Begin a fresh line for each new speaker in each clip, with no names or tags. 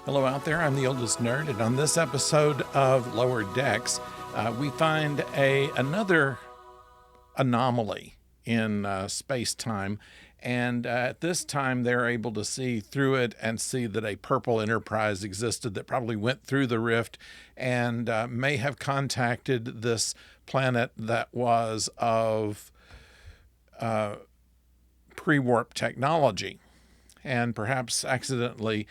Hello out there, I'm the oldest nerd, and on this episode of Lower Decks, we find another anomaly in space-time, and at this time they're able to see through it and see that a purple Enterprise existed that probably went through the rift and may have contacted this planet that was of pre-warp technology, and perhaps accidentally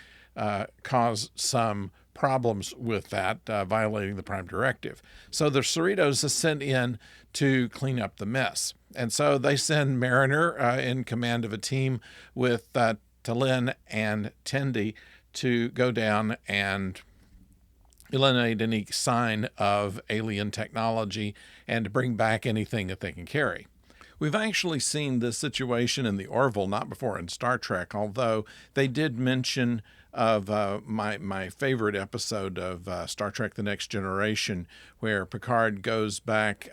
caused some problems with that, violating the Prime Directive. So the Cerritos is sent in to clean up the mess. And so they send Mariner in command of a team with T'Lyn and Tendi to go down and eliminate any sign of alien technology and to bring back anything that they can carry. We've actually seen this situation in the Orville, not before in Star Trek, although they did mention of my favorite episode of Star Trek The Next Generation, where Picard goes back,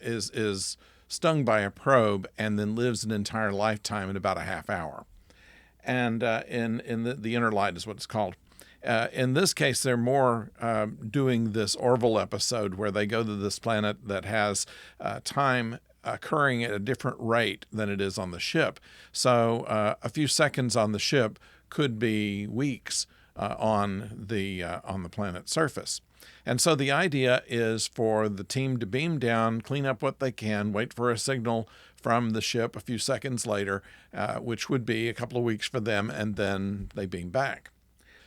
is stung by a probe, and then lives an entire lifetime in about a half hour. And in the Inner Light is what it's called. In this case, they're more doing this Orville episode where they go to this planet that has time occurring at a different rate than it is on the ship. So a few seconds on the ship could be weeks on the planet's surface. And so the idea is for the team to beam down, clean up what they can, wait for a signal from the ship a few seconds later, which would be a couple of weeks for them, and then they beam back.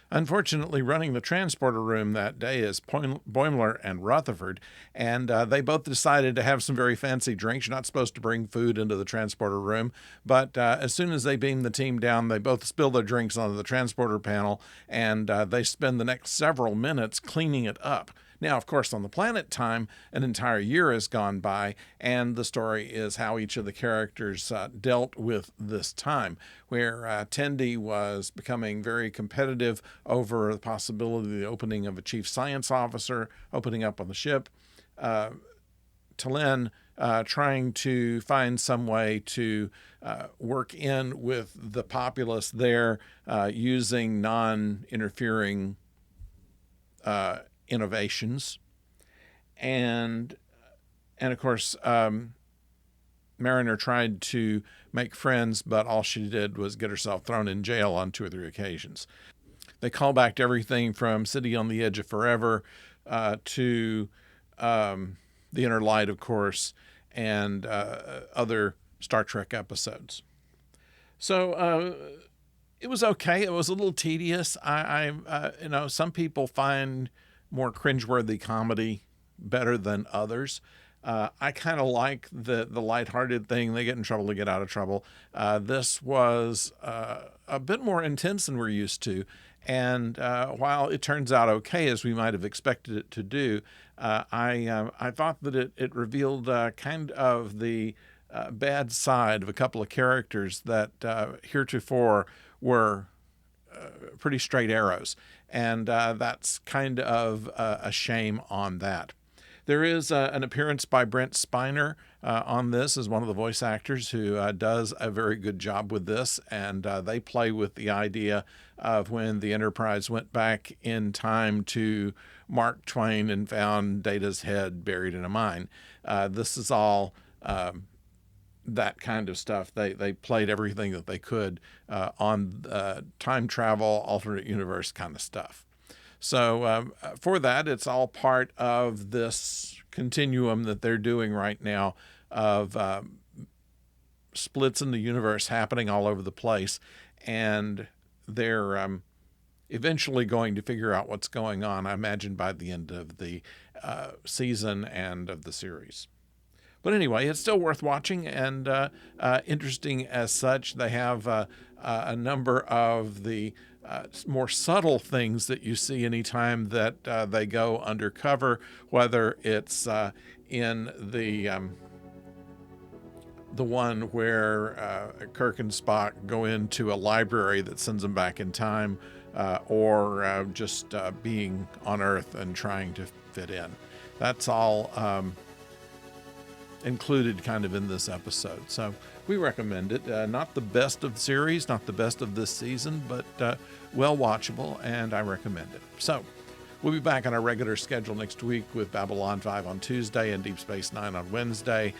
Unfortunately, running the transporter room that day is Boimler and Rutherford, and they both decided to have some very fancy drinks. You're not supposed to bring food into the transporter room, but as soon as they beam the team down, they both spill their drinks onto the transporter panel, and they spend the next several minutes cleaning it up. Now, of course, on the planet time, an entire year has gone by, and the story is how each of the characters dealt with this time, where Tendi was becoming very competitive over the possibility of the opening of a chief science officer, opening up on the ship. T'Lyn trying to find some way to work in with the populace there using non-interfering innovations, and of course Mariner tried to make friends, but all she did was get herself thrown in jail on 2 or 3 occasions. They call back to everything from City on the Edge of Forever to The Inner Light, of course, and other Star Trek episodes. So it was okay. It was a little tedious. Some people find more cringeworthy comedy better than others. I kind of like the lighthearted thing. They get in trouble to get out of trouble. This was a bit more intense than we're used to. And while it turns out okay, as we might have expected it to do, I thought that it revealed kind of the bad side of a couple of characters that heretofore were pretty straight arrows. And that's kind of a shame on that. There is an appearance by Brent Spiner on this as one of the voice actors who does a very good job with this. And they play with the idea of when the Enterprise went back in time to Mark Twain and found Data's head buried in a mine. This is all that kind of stuff. They played everything that they could on time travel, alternate universe kind of stuff. So for that, it's all part of this continuum that they're doing right now of splits in the universe happening all over the place. And they're eventually going to figure out what's going on, I imagine, by the end of the season and of the series. But anyway, it's still worth watching and interesting as such. They have a number of the more subtle things that you see anytime that they go undercover, whether it's in the one where Kirk and Spock go into a library that sends them back in time, or just being on Earth and trying to fit in. That's all included kind of in this episode. So we recommend it. Not the best of the series, not the best of this season, but well watchable, and I recommend it. So we'll be back on our regular schedule next week with Babylon 5 on Tuesday and Deep Space Nine on Wednesday.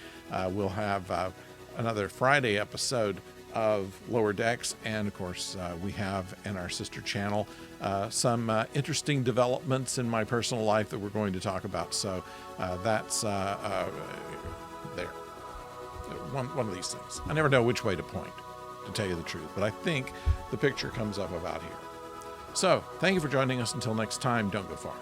We'll have another Friday episode of Lower Decks, and of course we have in our sister channel some interesting developments in my personal life that we're going to talk about. So that's there. One of these things. I never know which way to point, to tell you the truth, but I think the picture comes up about here. So thank you for joining us. Until next time, don't go far.